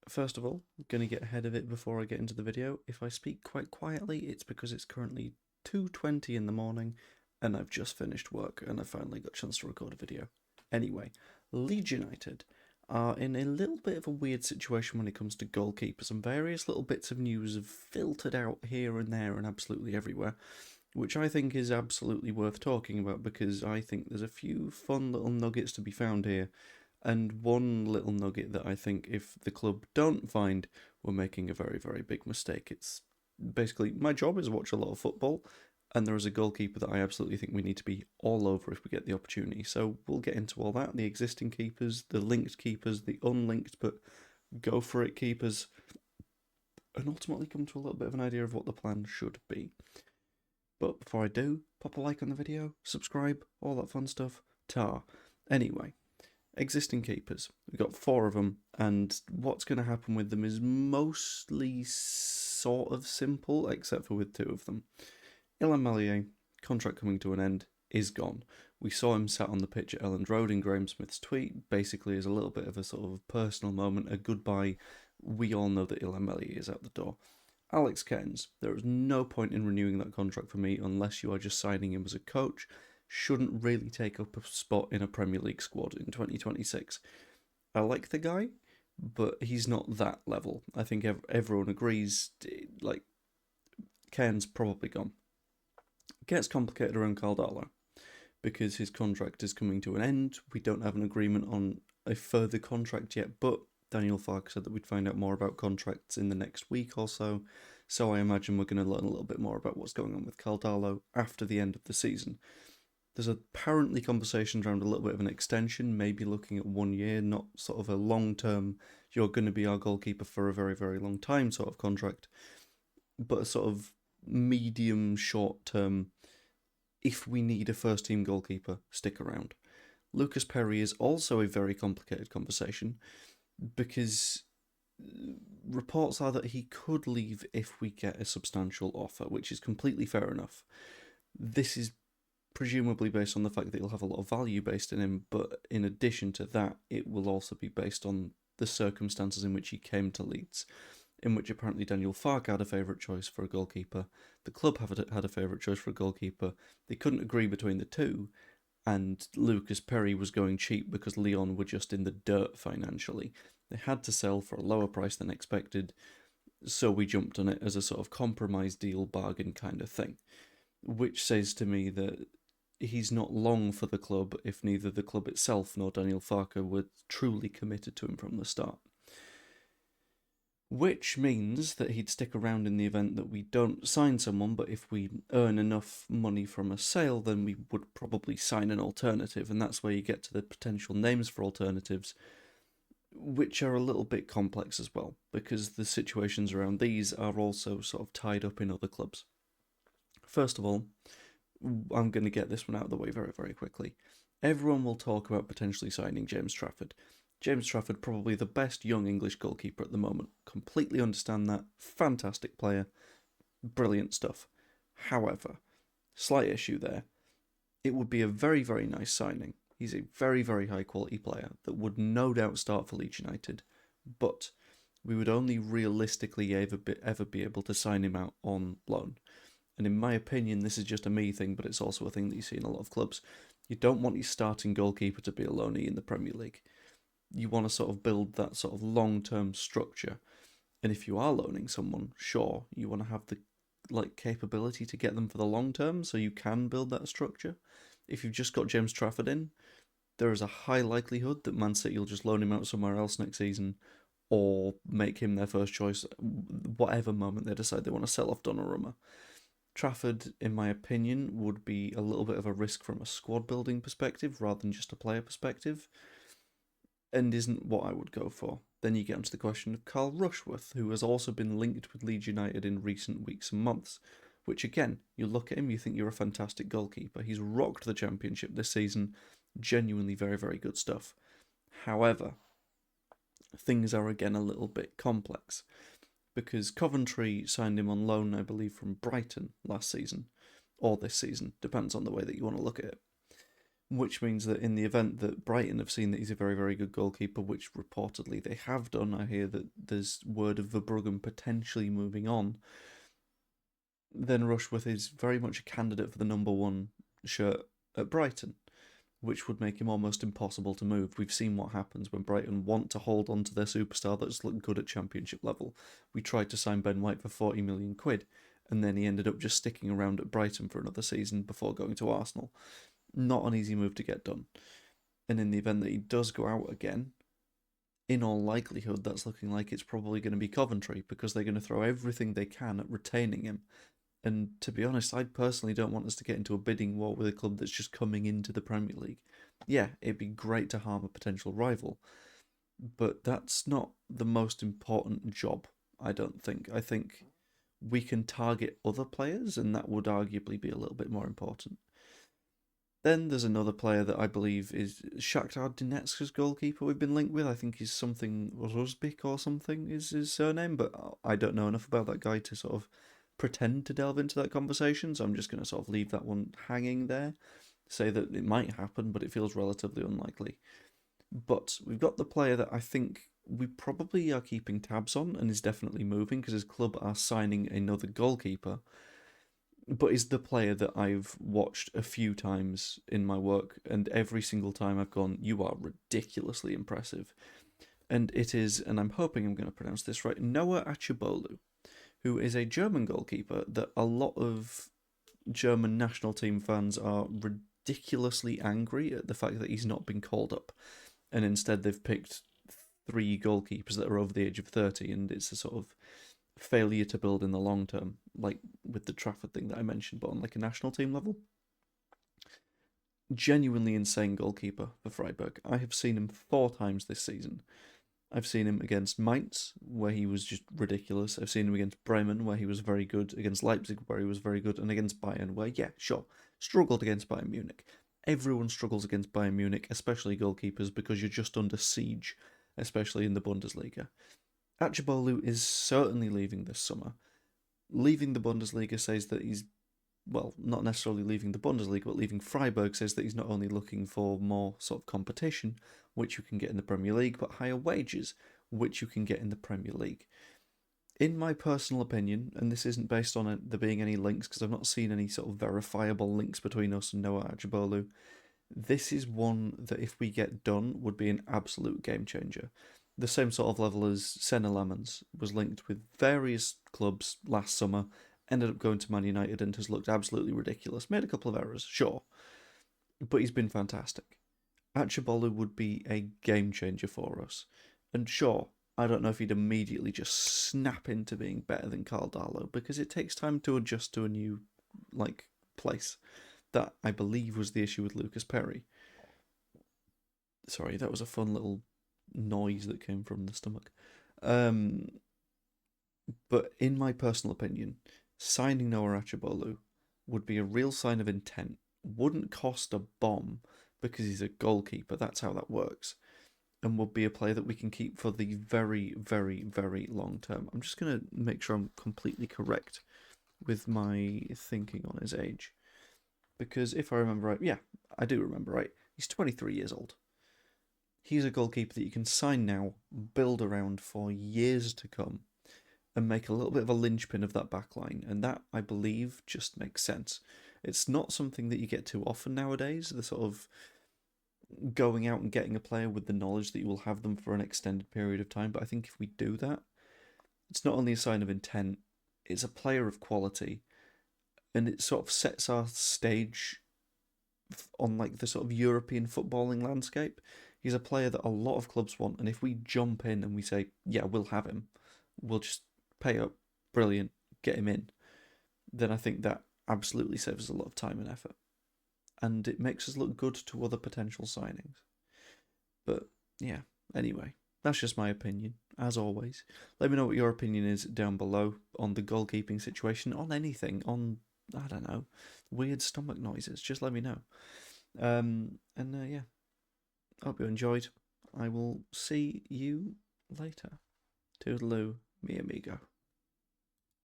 First of all, I'm going to get ahead of it before I get into the video. If I speak quite quietly, it's because it's currently 2:20 in the morning and I've just finished work and I finally got a chance to record a video. Anyway, Leeds United are in a little bit of a weird situation when it comes to goalkeepers, and various little bits of news have filtered out here and there and absolutely everywhere, which I think is absolutely worth talking about because I think there's a few fun little nuggets to be found here. And one little nugget that I think if the club don't find, we're making a very, very big mistake. It's basically my job is to watch a lot of football, and there is a goalkeeper that I absolutely think we need to be all over if we get the opportunity. So we'll get into all that, the existing keepers, the linked keepers, the unlinked but go for it keepers, and ultimately come to a little bit of an idea of what the plan should be. But before I do, pop a like on the video, subscribe, all that fun stuff. Anyway, existing keepers. We've got 4 of them, and what's going to happen with them is mostly sort of simple, except for with 2 of them. Illan Meslier, contract coming to an end, is gone. We saw him sat on the pitch at Elland Road in Graham Smith's tweet, basically as a little bit of a sort of personal moment, a goodbye. We all know that Illan Meslier is out the door. Alex Cairns, there is no point in renewing that contract for me unless you are just signing him as a coach. Shouldn't really take up a spot in a Premier League squad in 2026. I like the guy, but he's not that level. I think everyone agrees, like, Cairns probably gone. It gets complicated around Caldala because his contract is coming to an end. We don't have an agreement on a further contract yet, but Daniel Farke said that we'd find out more about contracts in the next week or so. So I imagine we're going to learn a little bit more about what's going on with Caldalo after the end of the season. There's apparently conversations around a little bit of an extension, maybe looking at 1 year, not sort of a long-term, you're going to be our goalkeeper for a very, very long time sort of contract, but a sort of medium, short-term, if we need a first-team goalkeeper, stick around. Lucas Perry is also a very complicated conversation because reports are that he could leave if we get a substantial offer, which is completely fair enough. This is presumably based on the fact that he'll have a lot of value based in him, but in addition to that, it will also be based on the circumstances in which he came to Leeds, in which apparently Daniel Farke had a favourite choice for a goalkeeper, the club had a favourite choice for a goalkeeper, they couldn't agree between the two, and Lucas Perry was going cheap because Lyon were just in the dirt financially. They had to sell for a lower price than expected, so we jumped on it as a sort of compromise deal bargain kind of thing, which says to me that he's not long for the club if neither the club itself nor Daniel Farke were truly committed to him from the start. Which means that he'd stick around in the event that we don't sign someone, but if we earn enough money from a sale, then we would probably sign an alternative, and that's where you get to the potential names for alternatives, which are a little bit complex as well, because the situations around these are also sort of tied up in other clubs. First of all, I'm going to get this one out of the way very, very quickly. Everyone will talk about potentially signing James Trafford. James Trafford, probably the best young English goalkeeper at the moment. Completely understand that. Fantastic player. Brilliant stuff. However, slight issue there. It would be a very, very nice signing. He's a very, very high quality player that would no doubt start for Leeds United. But we would only realistically ever be able to sign him out on loan. And in my opinion, this is just a me thing, but it's also a thing that you see in a lot of clubs. You don't want your starting goalkeeper to be a loanee in the Premier League. You want to sort of build that sort of long-term structure. And if you are loaning someone, sure, you want to have the capability to get them for the long term so you can build that structure. If you've just got James Trafford in, there is a high likelihood that Man City will just loan him out somewhere else next season or make him their first choice whatever moment they decide they want to sell off Donnarumma. Trafford, in my opinion, would be a little bit of a risk from a squad building perspective rather than just a player perspective, and isn't what I would go for. Then you get onto the question of Carl Rushworth, who has also been linked with Leeds United in recent weeks and months, which again, you look at him, you think you're a fantastic goalkeeper. He's rocked the Championship this season, genuinely very, very good stuff. However, things are again a little bit complex, because Coventry signed him on loan, I believe, from Brighton last season, or this season, depends on the way that you want to look at it. which means that in the event that Brighton have seen that he's a very, very good goalkeeper, which reportedly they have done, I hear that there's word of Verbruggen potentially moving on, then Rushworth is very much a candidate for the number one shirt at Brighton, which would make him almost impossible to move. We've seen what happens when Brighton want to hold on to their superstar that's looked good at Championship level. We tried to sign Ben White for 40 million quid, and then he ended up just sticking around at Brighton for another season before going to Arsenal. Not an easy move to get done. And in the event that he does go out again, in all likelihood, that's looking like it's probably going to be Coventry, because they're going to throw everything they can at retaining him. And to be honest, I personally don't want us to get into a bidding war with a club that's just coming into the Premier League. Yeah, it'd be great to harm a potential rival, but that's not the most important job, I don't think. I think we can target other players, and that would arguably be a little bit more important. Then there's another player that I believe is Shakhtar Donetsk's goalkeeper we've been linked with. I think he's something Rusbik or something is his surname, but I don't know enough about that guy to sort of pretend to delve into that conversation, so I'm just going to sort of leave that one hanging there. Say that it might happen, but it feels relatively unlikely. But we've got the player that I think we probably are keeping tabs on and is definitely moving because his club are signing another goalkeeper, but is the player that I've watched a few times in my work, and every single time I've gone, you are ridiculously impressive. And it is, and I'm hoping I'm going to pronounce this right, Noah Achibolu, who is a German goalkeeper that a lot of German national team fans are ridiculously angry at the fact that he's not been called up. And instead they've picked 3 goalkeepers that are over the age of 30, and it's a sort of failure to build in the long term, like with the Trafford thing that I mentioned, but on like a national team level. Genuinely insane goalkeeper for Freiburg. I have seen him 4 times this season. I've seen him against Mainz, where he was just ridiculous. I've seen him against Bremen, where he was very good. Against Leipzig, where he was very good. And against Bayern, where, yeah, sure, struggled against Bayern Munich. Everyone struggles against Bayern Munich, especially goalkeepers, because you're just under siege, especially in the Bundesliga. Achibolu is certainly leaving this summer. Leaving the Bundesliga says that he's, well, not necessarily leaving the Bundesliga, but leaving Freiburg says that he's not only looking for more sort of competition, which you can get in the Premier League, but higher wages, which you can get in the Premier League. In my personal opinion, and this isn't based on there being any links, because I've not seen any sort of verifiable links between us and Noah Achibolu, this is one that if we get done would be an absolute game changer. The same sort of level as Senna Lamans was linked with various clubs last summer, ended up going to Man United and has looked absolutely ridiculous. Made a couple of errors, sure, but he's been fantastic. Achibolu would be a game changer for us. And sure, I don't know if he'd immediately just snap into being better than Carl Darlow, because it takes time to adjust to a new place. That, I believe, was the issue with Lucas Perry. Sorry, that was a fun little noise that came from the stomach. But in my personal opinion, signing Noah Achibolu would be a real sign of intent. Wouldn't cost a bomb because he's a goalkeeper. That's how that works. And would be a player that we can keep for the very, very, very long term. I'm just going to make sure I'm completely correct with my thinking on his age. Because if I remember right, yeah, I do remember right, he's 23 years old. He's a goalkeeper that you can sign now, build around for years to come, and make a little bit of a linchpin of that back line. And that, I believe, just makes sense. It's not something that you get too often nowadays, the sort of going out and getting a player with the knowledge that you will have them for an extended period of time. But I think if we do that, it's not only a sign of intent, it's a player of quality, and it sort of sets our stage on like the sort of European footballing landscape. He's a player that a lot of clubs want, and if we jump in and we say, yeah, we'll have him, we'll just pay up, brilliant, get him in, then I think that absolutely saves us a lot of time and effort. And it makes us look good to other potential signings. But yeah, anyway, that's just my opinion, as always. Let me know what your opinion is down below on the goalkeeping situation, on anything, on, I don't know, weird stomach noises. Just let me know. Yeah, hope you enjoyed. I will see you later. Toodaloo, mi amigo.